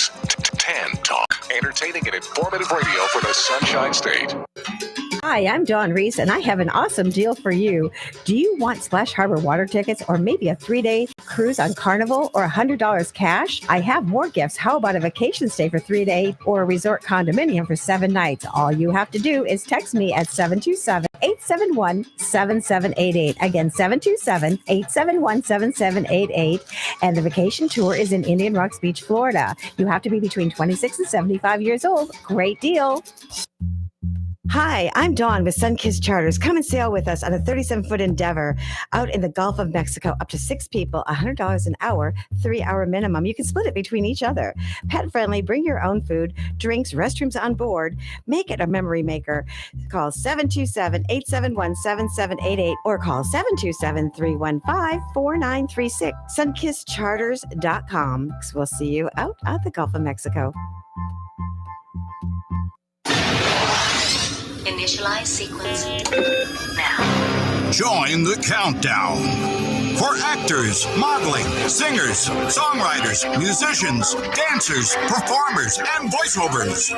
is Tan Talk, entertaining and informative radio for the Sunshine State. Hi, I'm Dawn Reese, and I have an awesome deal for you. Do you want Splash Harbor water tickets or maybe a 3-day cruise on Carnival or $100 cash? I have more gifts. How about a vacation stay for 3 days or a resort condominium for 7 nights? All you have to do is text me at 727-871-7788. Again, 727-871-7788. And the vacation tour is in Indian Rocks Beach, Florida. You have to be between 26 and 75 years old. Great deal. Hi, I'm Dawn with Sunkissed Charters. Come and sail with us on a 37-foot endeavor out in the Gulf of Mexico. Up to 6 people, $100 an hour, 3-hour minimum. You can split it between each other. Pet friendly, bring your own food, drinks, restrooms on board. Make it a memory maker. Call 727-871-7788 or call 727-315-4936. SunkissedCharters.com. We'll see you out at the Gulf of Mexico. Initialize sequence now. Join the countdown. For actors, modeling, singers, songwriters, musicians, dancers, performers, and voiceovers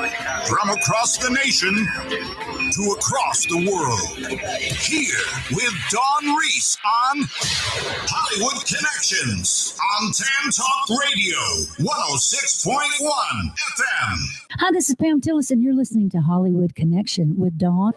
from across the nation to across the world. Here with Dawn Reese on Hollywood Connections on Tan Talk Radio 106.1 FM. Hi, this is Pam Tillison. You're listening to Hollywood Connection with Dawn.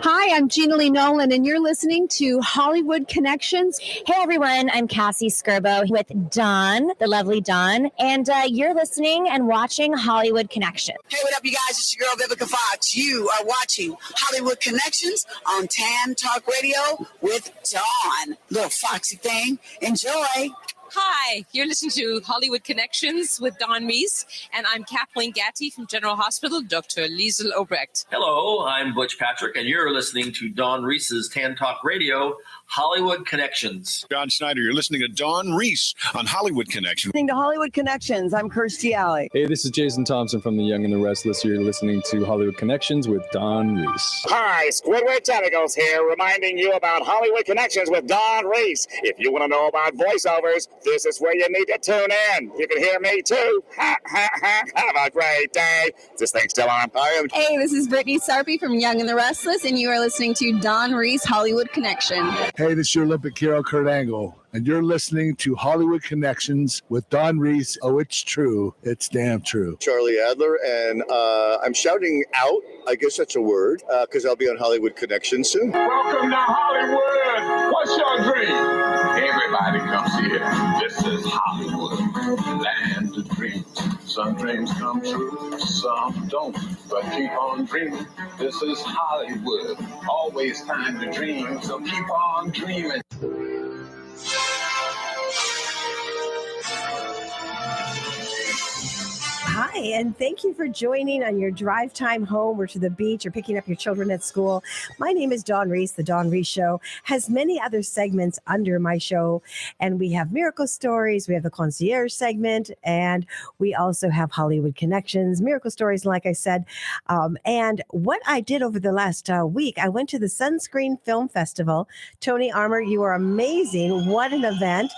Hi, I'm Gina Lee Nolan, and you're listening to Hollywood Connections. Hey, everyone. I'm Cassie Skirbo with Dawn, the lovely Dawn, and you're listening and watching Hollywood Connection. Hey, what up, you guys? It's your girl, Vivica Fox. You are watching Hollywood Connections on Tan Talk Radio with Dawn. Little foxy thing. Enjoy. Hi, you're listening to Hollywood Connections with Dawn Reese, and I'm Kathleen Gatty from General Hospital, Dr. Liesel Obrecht. Hello, I'm Butch Patrick, and you're listening to Dawn Reese's Tan Talk Radio, Hollywood Connections. John Snyder, you're listening to Dawn Reese on Hollywood Connection. Listening to Hollywood Connections, I'm Kirstie Alley. Hey, this is Jason Thompson from The Young and the Restless. You're listening to Hollywood Connections with Dawn Reese. Hi, Squidward Tentacles here, reminding you about Hollywood Connections with Dawn Reese. If you want to know about voiceovers, this is where you need to tune in. You can hear me too. Ha, ha, ha. Have a great day. Is this thing still on? Hey, this is Brittany Sarpy from Young and the Restless, and you are listening to Dawn Reese Hollywood Connection. Hey, this is your Olympic hero, Kurt Angle, and you're listening to Hollywood Connections with Dawn Reese. Oh, it's true. It's damn true. Charlie Adler, and I'm shouting out, I guess that's a word, because I'll be on Hollywood Connections soon. Welcome to Hollywood. What's your dream? Everybody comes here. This is Hollywood, land of dreams. Some dreams come true, some don't, but keep on dreaming. This is Hollywood, always time to dream, so keep on dreaming. Hi, and thank you for joining on your drive time home or to the beach or picking up your children at school. My name is Dawn Reese. The Dawn Reese Show has many other segments under my show, and we have Miracle Stories, we have the Concierge segment, and we also have Hollywood Connections, Miracle Stories, like I said. And what I did over the last week, I went to the Sunscreen Film Festival. Tony Armour, you are amazing. What an event.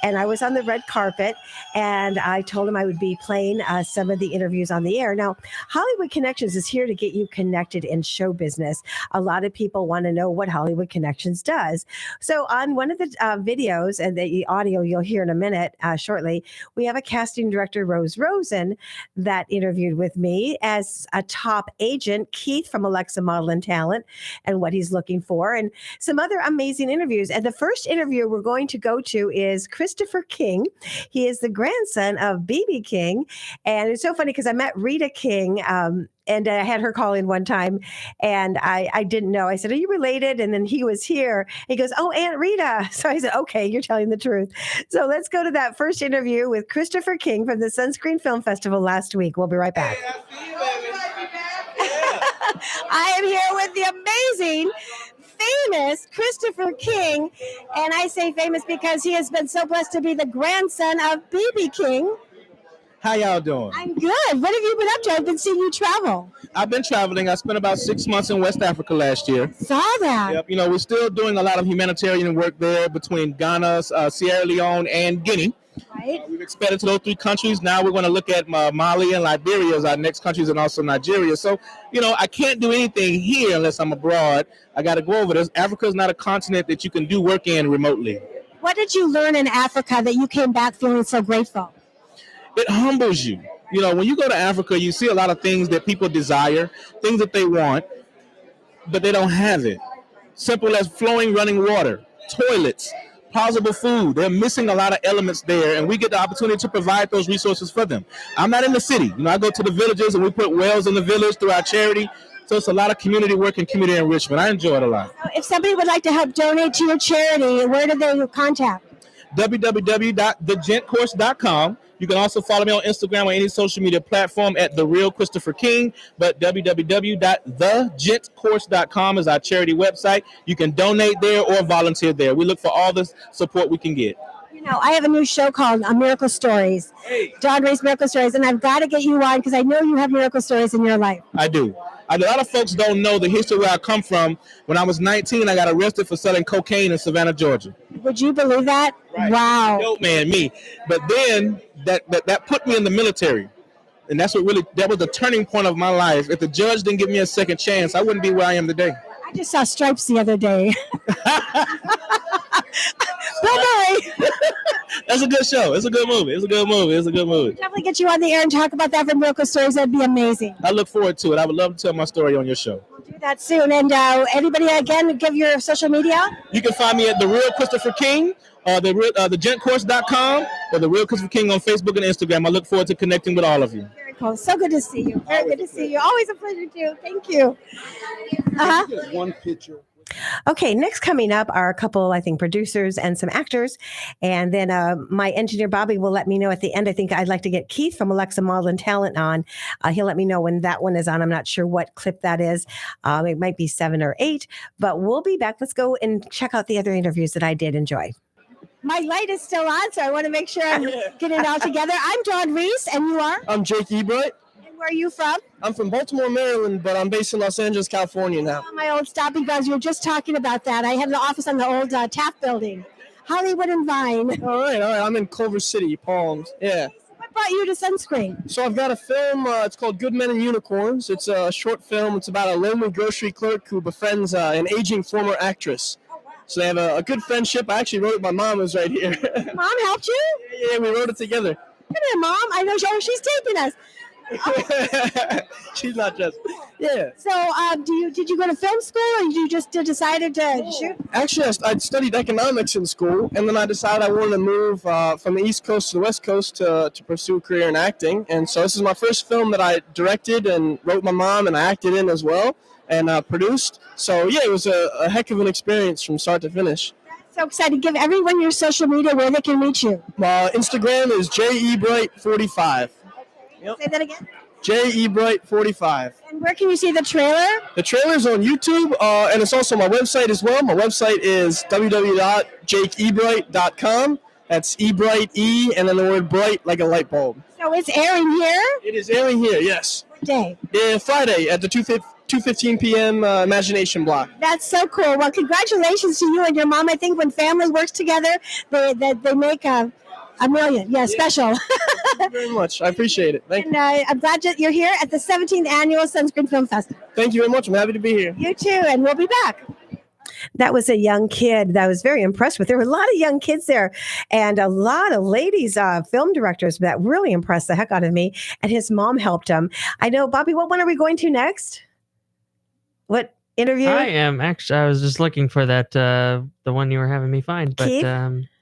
And I was on the red carpet, and I told him I would be playing some of the interviews on the air. Now, Hollywood Connections is here to get you connected in show business. A lot of people want to know what Hollywood Connections does. So on one of the videos, and the audio you'll hear in a minute shortly, we have a casting director, Rose Rosen, that interviewed with me as a top agent, Keith from Alexa Model and Talent, and what he's looking for, and some other amazing interviews. And the first interview we're going to go to is Christopher King. He is the grandson of B.B. King, and it's so funny because I met Rita King, and I had her call in one time, and I didn't know. I said, "Are you related?" And then he was here. He goes, "Oh, Aunt Rita." So I said, "Okay, you're telling the truth." So let's go to that first interview with Christopher King from the Sunscreen Film Festival last week. We'll be right back. I am here with the amazing, famous Christopher King, and I say famous because he has been so blessed to be the grandson of B.B. King. How y'all doing? I'm good. What have you been up to? I've been seeing you travel. I've been traveling. I spent about 6 months in West Africa last year. Saw that. Yep. You know, we're still doing a lot of humanitarian work there between Ghana, Sierra Leone, and Guinea. Right. We've expanded to those 3 countries. Now we're going to look at Mali and Liberia as our next countries, and also Nigeria. So, I can't do anything here unless I'm abroad. I got to go over this. Africa is not a continent that you can do work in remotely. What did you learn in Africa that you came back feeling so grateful? It humbles you. When you go to Africa, you see a lot of things that people desire, things that they want, but they don't have it. Simple as flowing running water, toilets, plausible food. They're missing a lot of elements there, and we get the opportunity to provide those resources for them. I'm not in the city. I go to the villages, and we put wells in the village through our charity. So it's a lot of community work and community enrichment. I enjoy it a lot. If somebody would like to help donate to your charity, where do they contact? www.thegentcourse.com. You can also follow me on Instagram or any social media platform at The Real Christopher King. But www.thegentcourse.com is our charity website. You can donate there or volunteer there. We look for all the support we can get. I have a new show called Miracle Stories. Dawn Reese Miracle Stories. And I've got to get you on because I know you have miracle stories in your life. I do. A lot of folks don't know the history where I come from. When I was 19, I got arrested for selling cocaine in Savannah, Georgia. Would you believe that? Right. Wow. Dope man, me. But then that put me in the military. And that was the turning point of my life. If the judge didn't give me a second chance, I wouldn't be where I am today. I just saw Stripes the other day. Bye-bye. That's a good show. It's a good movie. Definitely get you on the air and talk about that for Miracle Stories. That'd be amazing. I look forward to it. I would love to tell my story on your show. We'll do that soon. And anybody, again, give your social media? You can find me at The Real Christopher King, thegentcourse.com, or The Real Christopher King on Facebook and Instagram. I look forward to connecting with all of you. Very cool. So good to see you. Very good to see you. Always a pleasure, too. Thank you. One picture. Okay, next coming up are a couple, I think, producers and some actors. And then my engineer, Bobby, will let me know at the end. I think I'd like to get Keith from Alexa Marlin Talent on. He'll let me know when that one is on. I'm not sure what clip that is. It might be 7 or 8, but we'll be back. Let's go and check out the other interviews that I did enjoy. My light is still on, so I want to make sure I'm getting it all together. I'm Dawn Reese, and you are? I'm Jake Ebright. Where are you from? I'm from Baltimore, Maryland, but I'm based in Los Angeles, California now. My old stomping grounds. You were just talking about that. I have an office on the old Taft building, Hollywood and Vine. All right. I'm in Culver City, Palms. Yeah. What brought you to sunscreen? So I've got a film. It's called Good Men and Unicorns. It's a short film. It's about a lonely grocery clerk who befriends an aging former actress. So they have a good friendship. I actually wrote it. My mom was right here. Mom helped you? Yeah, we wrote it together. Come here, Mom. I know she's taping us. She's not just. Yeah. So, did you go to film school, or you just decided to shoot? Actually, I studied economics in school, and then I decided I wanted to move from the East Coast to the West Coast to pursue a career in acting. And so this is my first film that I directed and wrote my mom, and I acted in as well, and produced. So yeah, it was a heck of an experience from start to finish. So excited. Give everyone your social media where they can reach you. Instagram is JEbright45. Yep. Say that again. JEbright45. And where can you see the trailer? The trailer's on YouTube, and it's also my website as well. My website is www.jakeebright.com. That's ebright, and then the word bright like a light bulb. So it's airing here? It is airing here, yes. What day? Friday at the 2:15 p.m. Imagination Block. That's so cool. Well, congratulations to you and your mom. I think when family works together, they make a million. Yeah, special. Thank you very much. I appreciate it. Thank you. I'm glad you're here at the 17th Annual Sunscreen Film Festival. Thank you very much. I'm happy to be here. You too, and we'll be back. That was a young kid that I was very impressed with. There were a lot of young kids there and a lot of ladies, film directors that really impressed the heck out of me. And his mom helped him. I know, Bobby, what one are we going to next? What interview? I was just looking for that, the one you were having me find. But Keith?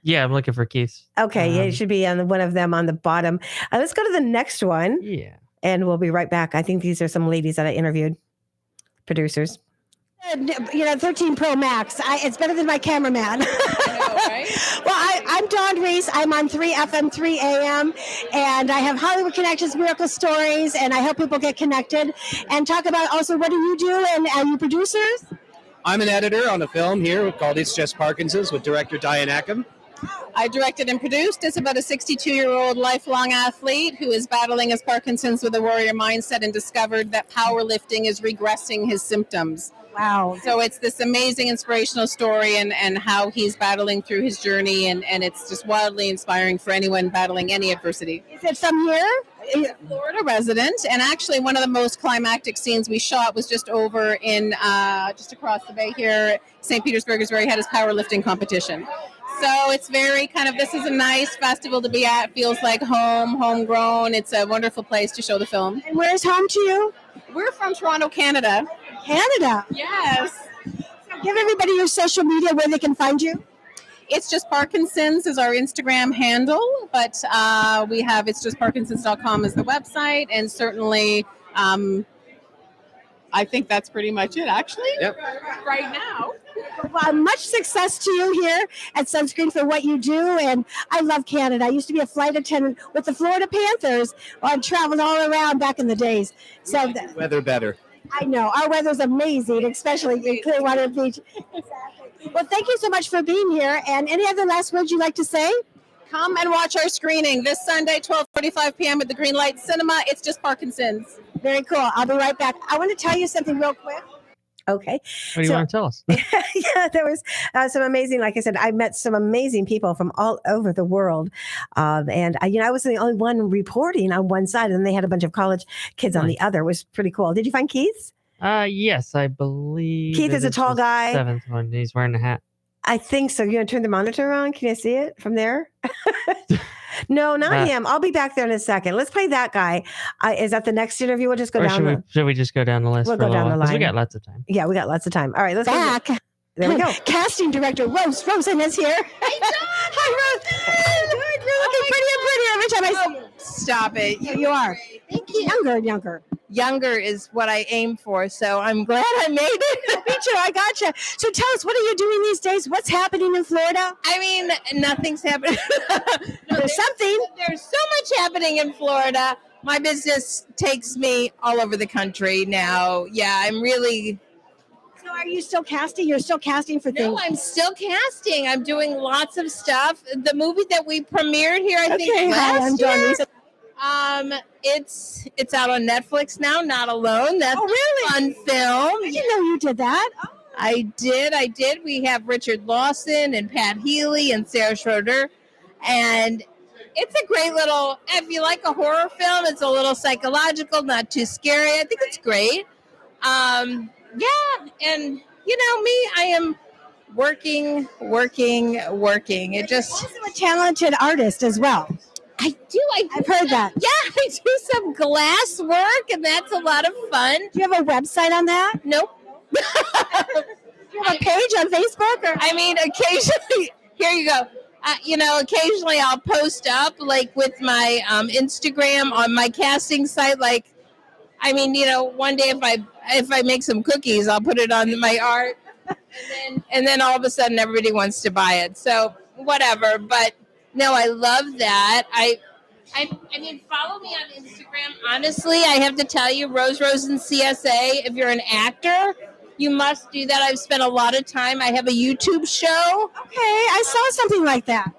Yeah, I'm looking for Keith's. Okay, yeah, it should be on one of them on the bottom. Let's go to the next one. Yeah. And we'll be right back. I think these are some ladies that I interviewed, producers. 13 Pro Max. It's better than my cameraman. I know, right? Well, I'm Dawn Reese. I'm on 3 FM, 3 AM, and I have Hollywood Connections, Miracle Stories, and I help people get connected and talk about also what do you do, and are you producers? I'm an editor on a film here called It's Just Parkinson's with director Diane Ackham. I directed and produced. It's about a 62-year-old lifelong athlete who is battling his Parkinson's with a warrior mindset and discovered that powerlifting is regressing his symptoms. Wow. So it's this amazing inspirational story and how he's battling through his journey, and it's just wildly inspiring for anyone battling any adversity. Is it from here? Florida resident, and actually one of the most climactic scenes we shot was just over in just across the bay here. St. Petersburg is where he had his powerlifting competition. So it's very kind of, this is a nice festival to be at. Feels like home, homegrown. It's a wonderful place to show the film. And where's home to you? We're from Toronto, Canada. Canada? Yes. So give everybody your social media where they can find you. It's Just Parkinson's is our Instagram handle, but we have it's just parkinsons.com as the website, and certainly I think that's pretty much it, actually. Yep. Right now. Well, much success to you here at Sunscreen for what you do, and I love Canada. I used to be a flight attendant with the Florida Panthers. I traveled all around back in the days. So Weather better. I know our weather's amazing, especially in Clearwater Beach. Well, thank you so much for being here. And any other last words you'd like to say? Come and watch our screening this Sunday, 12:45 p.m. at the Green Light Cinema. It's Just Parkinson's. Very cool. I'll be right back. I want to tell you something real quick. Okay. What do you want to tell us? Yeah, there was some amazing, like I said, I met some amazing people from all over the world. And I was the only one reporting on one side, and they had a bunch of college kids on the other. It was pretty cool. Did you find Keith's? Yes, I believe. Keith is a it's tall the guy. 7th one. He's wearing a hat. I think so. You want to turn the monitor on? Can you see it from there? No, not him. I'll be back there in a second. Let's play that guy. Is that the next interview? We'll just go Or down. should we just go down the list? We'll for a go down little the while? 'Cause line. We got lots of time. Yeah, we got lots of time. All right, let's Back. go. There we go. Casting director Rosen is here. Hi, Rose. Good. You're looking prettier and prettier every time I see you. Stop it. You are. Thank you. Younger and younger. Younger is what I aim for, so I'm glad I made it. Me too. I gotcha. So tell us, what are you doing these days? What's happening in Florida? I mean, nothing's happening. There's something. There's so much happening in Florida. My business takes me all over the country now. Yeah, I'm really... So are you still casting? You're still casting for things? No, I'm still casting. I'm doing lots of stuff. The movie that we premiered here, I think, last year. It's out on Netflix now. Not Alone. That's a fun film. I didn't know you did that. Oh. I did. We have Richard Lawson and Pat Healy and Sarah Schroeder, and it's a great little. If you like a horror film, it's a little psychological, not too scary. I think it's great. Yeah, and you know me, I am working. It just also a talented artist as well. I do. I've heard that. Yeah, I do some glass work, and that's a lot of fun. Do you have a website on that? Nope. Do you have a page on Facebook? Or? I mean, occasionally, here you go. Occasionally I'll post up, like, with my Instagram on my casting site. Like, I mean, one day if I make some cookies, I'll put it on my art, and then all of a sudden everybody wants to buy it. So whatever. But no, I love that. I mean, follow me on Instagram. Honestly, I have to tell you, Rose and CSA. If you're an actor, you must do that. I've spent a lot of time. I have a YouTube show. Okay, I saw something like that.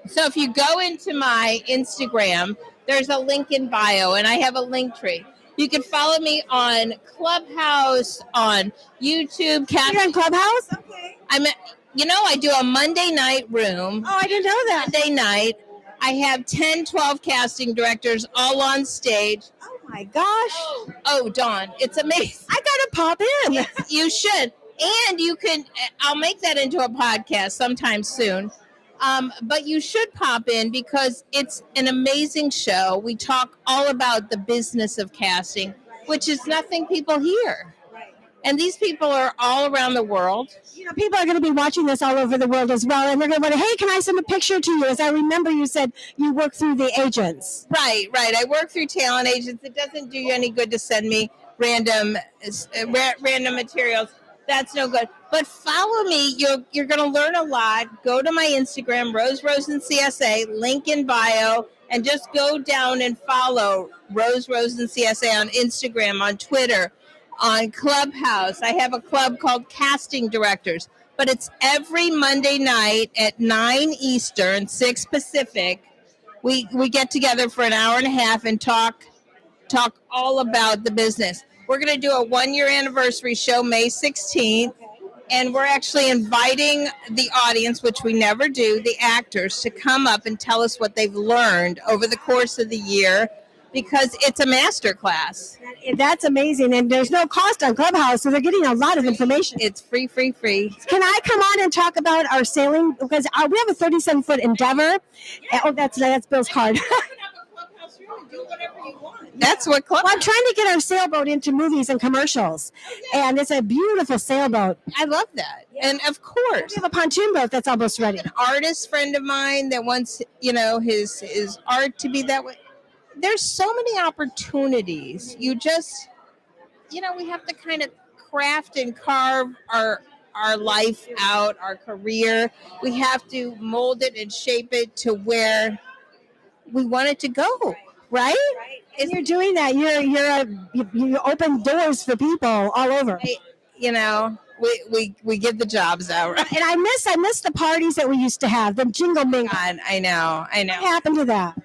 So if you go into my Instagram, there's a link in bio, and I have a link tree. You can follow me on Clubhouse, on YouTube. You're on Clubhouse? Okay. I do a Monday night room. Oh, I didn't know that. Monday night. I have 10, 12 casting directors all on stage. Oh, my gosh. Oh, Dawn, it's amazing. I got to pop in. You should. And I'll make that into a podcast sometime soon. But you should pop in because it's an amazing show. We talk all about the business of casting, which is nothing people hear. And these people are all around the world. People are going to be watching this all over the world as well. And they're going to wonder, hey, can I send a picture to you? As I remember, you said you work through the agents. Right. I work through talent agents. It doesn't do you any good to send me random materials. That's no good. But follow me. You're going to learn a lot. Go to my Instagram, Rose and CSA, link in bio, and just go down and follow Rose and CSA on Instagram, on Twitter, on Clubhouse. I have a club called Casting Directors. but it's every Monday night at 9 Eastern, 6 Pacific. We get together for an hour and a half and talk all about the business. We're going to do a 1-year anniversary show May 16th, and we're actually inviting the audience, which we never do, the actors, to come up and tell us what they've learned over the course of the year, because it's a master class. That's amazing. And there's no cost on Clubhouse, so they're getting a lot of information. It's free. Can I come on and talk about our sailing? Because we have a 37-foot Endeavor. Oh, that's Bill's card. That's what Well, I'm trying to get our sailboat into movies and commercials, and it's a beautiful sailboat. I love that. And of course, we have a pontoon boat that's almost ready. An artist friend of mine that wants, his art to be that way. There's so many opportunities. You just, we have to kind of craft and carve our life out, our career. We have to mold it and shape it to where we want it to go. Right? And you're doing that. You open doors for people all over. We get the jobs out, right? And I miss the parties that we used to have, the jingle mingle. I know. What happened to that?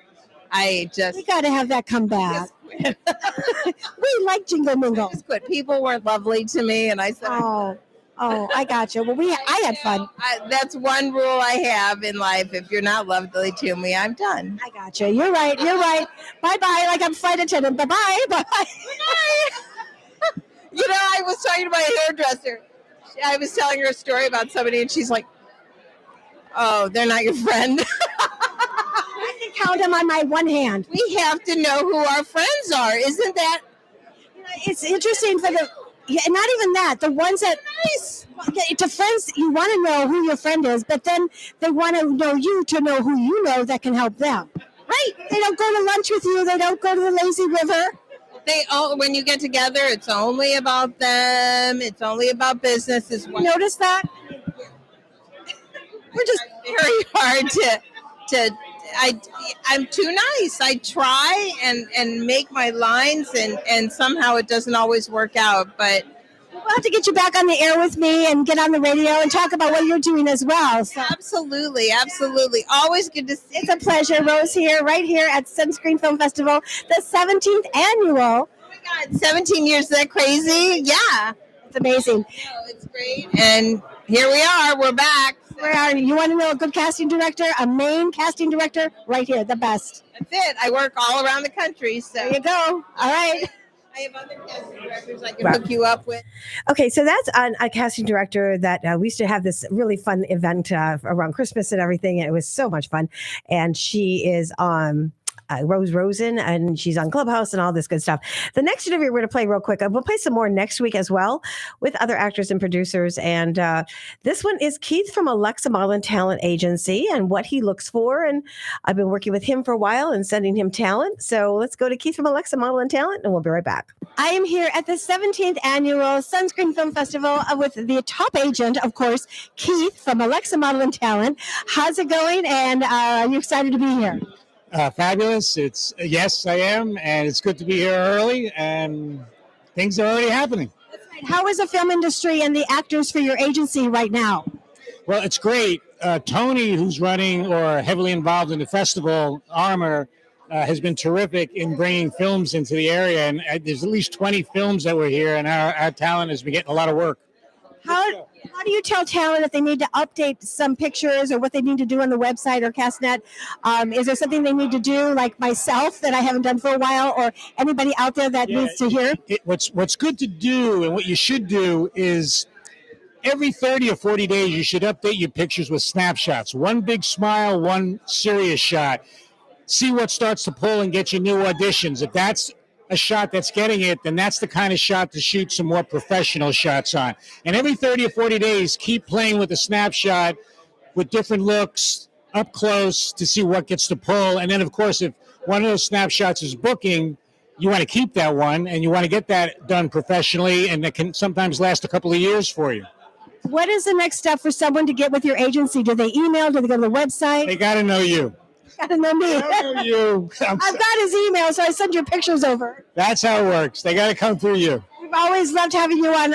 We got to have that come back. We like jingle mingle. But people weren't lovely to me, and I said, Oh, I got you. Well, I had fun. That's one rule I have in life. If you're not lovely to me, I'm done. I got you. You're right. Bye-bye. Like I'm flight attendant. Bye-bye. Bye. I was talking to my hairdresser. I was telling her a story about somebody, and she's like, "Oh, they're not your friend." I can count them on my one hand. We have to know who our friends are. Isn't that? It's interesting for the... Yeah, not even that. The ones that nice. To friends, you want to know who your friend is, but then they want to know you to know who you know that can help them. Right? They don't go to lunch with you. They don't go to the lazy river. When you get together, it's only about them. It's only about business. Notice that? We're just very hard to. I'm too nice. I try and make my lines, and somehow it doesn't always work out. But we'll have to get you back on the air with me and get on the radio and talk about what you're doing as well. So. Absolutely. Always good to see you. It's a pleasure. Rose here, right here at Sunscreen Film Festival, the 17th annual. Oh my God, 17 years, is that crazy? Yeah. It's amazing. It's great. And here we are. We're back. Where are you? You want to know a good casting director, a main casting director? Right here, the best. That's it. I work all around the country. So there you go. All right. I have other casting directors I can hook you up with. Okay, so that's a casting director that we used to have this really fun event around Christmas and everything. And it was so much fun. And she is Rose Rosen, and she's on Clubhouse and all this good stuff. The next interview we're going to play real quick. We'll play some more next week as well with other actors and producers. And this one is Keith from Alexa Marlin Talent Agency and what he looks for. And I've been working with him for a while and sending him talent. So let's go to Keith from Alexa Marlin Talent, and we'll be right back. I am here at the 17th annual Sunscreen Film Festival with the top agent, of course, Keith from Alexa Marlin Talent. How's it going? And are you excited to be here? Fabulous. Yes, I am, and it's good to be here early, and things are already happening. How is the film industry and the actors for your agency right now? Well, it's great. Tony, who's running or heavily involved in the festival, Armor, has been terrific in bringing films into the area, and there's at least 20 films that were here, and our talent has been getting a lot of work. How do you tell talent if they need to update some pictures or what they need to do on the website or Castnet? Is there something they need to do, like myself, that I haven't done for a while, or anybody out there that needs to hear? What's good to do and what you should do is every 30 or 40 days you should update your pictures with snapshots. One big smile, one serious shot. See what starts to pull and get you new auditions. If that's a shot that's getting it, then that's the kind of shot to shoot some more professional shots on. And every 30 or 40 days, keep playing with a snapshot with different looks up close to see what gets to pull. And then, of course, if one of those snapshots is booking, you want to keep that one, and you want to get that done professionally, and it can sometimes last a couple of years for you. What is the next step for someone to get with your agency? Do they email? Do they go to the website? They got to know you. Got to know me. You. I've got his email, so I send your pictures over. That's how it works. They got to come through you. We've always loved having you on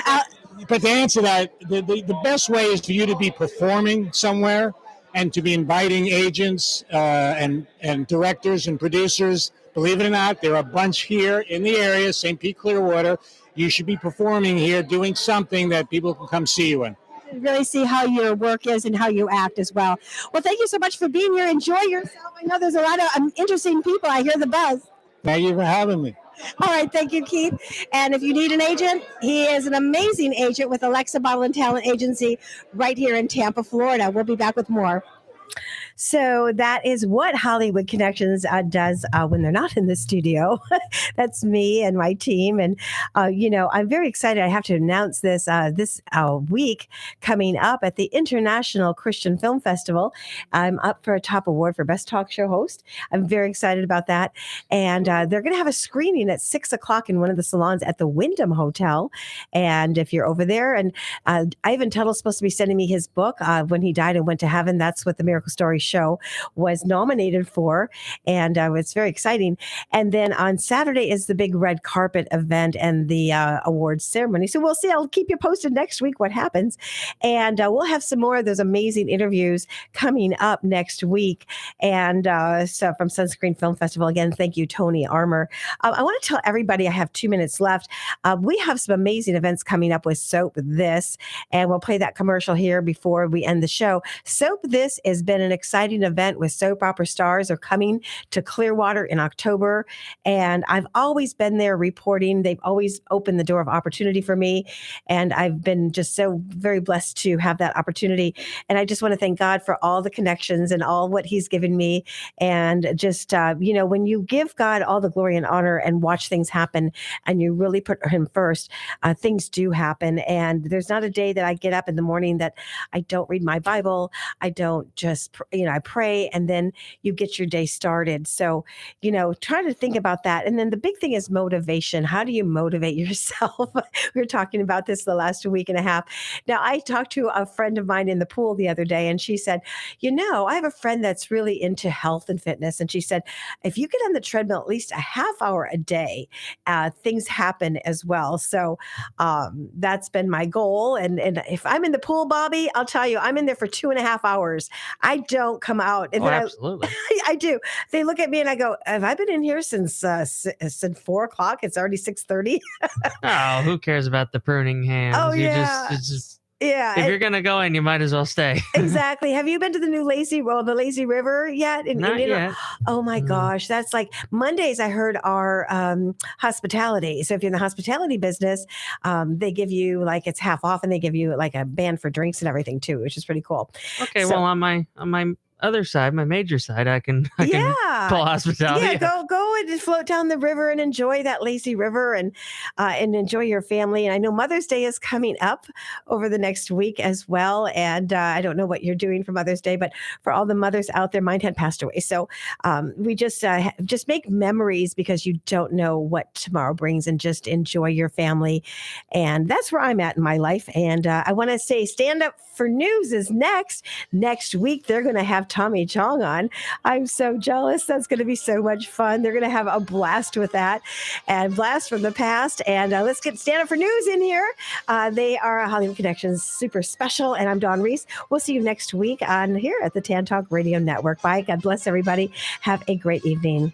But to answer that, the best way is for you to be performing somewhere and to be inviting agents and directors and producers. Believe it or not, there are a bunch here in the area, St. Pete, Clearwater. You should be performing here, doing something that people can come see you in. Really see how your work is and how you act as well. Well, thank you so much for being here. Enjoy yourself. I know there's a lot of interesting people. I hear the buzz. Thank you for having me. All right, thank you, Keith. And if you need an agent, he is an amazing agent with Alexa Bottle and Talent Agency right here in Tampa, Florida. We'll be back with more. So that is what Hollywood Connections does when they're not in the studio. That's me and my team. And, I'm very excited. I have to announce this week coming up at the International Christian Film Festival. I'm up for a top award for Best Talk Show Host. I'm very excited about that. And they're going to have a screening at 6 o'clock in one of the salons at the Wyndham Hotel. And if you're over there, and Ivan Tuttle's supposed to be sending me his book, When He Died and Went to Heaven. That's what the Miracle Story show was nominated for, and it's very exciting. And then on Saturday is the big red carpet event and the awards ceremony. So we'll see. I'll keep you posted next week what happens, and we'll have some more of those amazing interviews coming up next week. And so from Sunscreen Film Festival, again, thank you, Tony Armour. I want to tell everybody, I have 2 minutes left. We have some amazing events coming up with Soap This, and we'll play that commercial here before we end the show. Soap This has been an exciting event with soap opera stars are coming to Clearwater in October. And I've always been there reporting. They've always opened the door of opportunity for me. And I've been just so very blessed to have that opportunity. And I just want to thank God for all the connections and all what he's given me. And just, when you give God all the glory and honor and watch things happen and you really put him first, things do happen. And there's not a day that I get up in the morning that I don't read my Bible. I don't just, I pray, and then you get your day started. So, try to think about that. And then the big thing is motivation. How do you motivate yourself? We were talking about this the last week and a half. Now, I talked to a friend of mine in the pool the other day, and she said, I have a friend that's really into health and fitness. And she said, if you get on the treadmill at least a half hour a day, things happen as well. So that's been my goal. And if I'm in the pool, Bobby, I'll tell you, I'm in there for 2.5 hours. I don't come out. And then absolutely. I do. They look at me and I go, have I been in here since 4 o'clock? It's already 6:30. Oh, who cares about the pruning hands? Oh, Yeah. If you're going to go in, you might as well stay. Exactly. Have you been to the new lazy river yet? Not yet. Oh my gosh. That's like Mondays, I heard, are hospitality. So if you're in the hospitality business, they give you it's half off, and they give you a band for drinks and everything too, which is pretty cool. Okay. Well, on my other side, my major side, I can pull hospitality. Yeah, go and float down the river and enjoy that lazy river and enjoy your family. And I know Mother's Day is coming up over the next week as well. And I don't know what you're doing for Mother's Day, but for all the mothers out there, mine had passed away. So we just make memories, because you don't know what tomorrow brings, and just enjoy your family. And that's where I'm at in my life. And I want to say Stand Up for News is next. Next week, they're going to have Tommy Chong on. I'm so jealous. That's going to be so much fun. They're going to have a blast with that, and blast from the past. And let's get Stand Up for News in here. They are a Hollywood Connections super special. And I'm Dawn Reese. We'll see you next week on here at the Tan Talk Radio Network. Bye. God bless everybody. Have a great evening.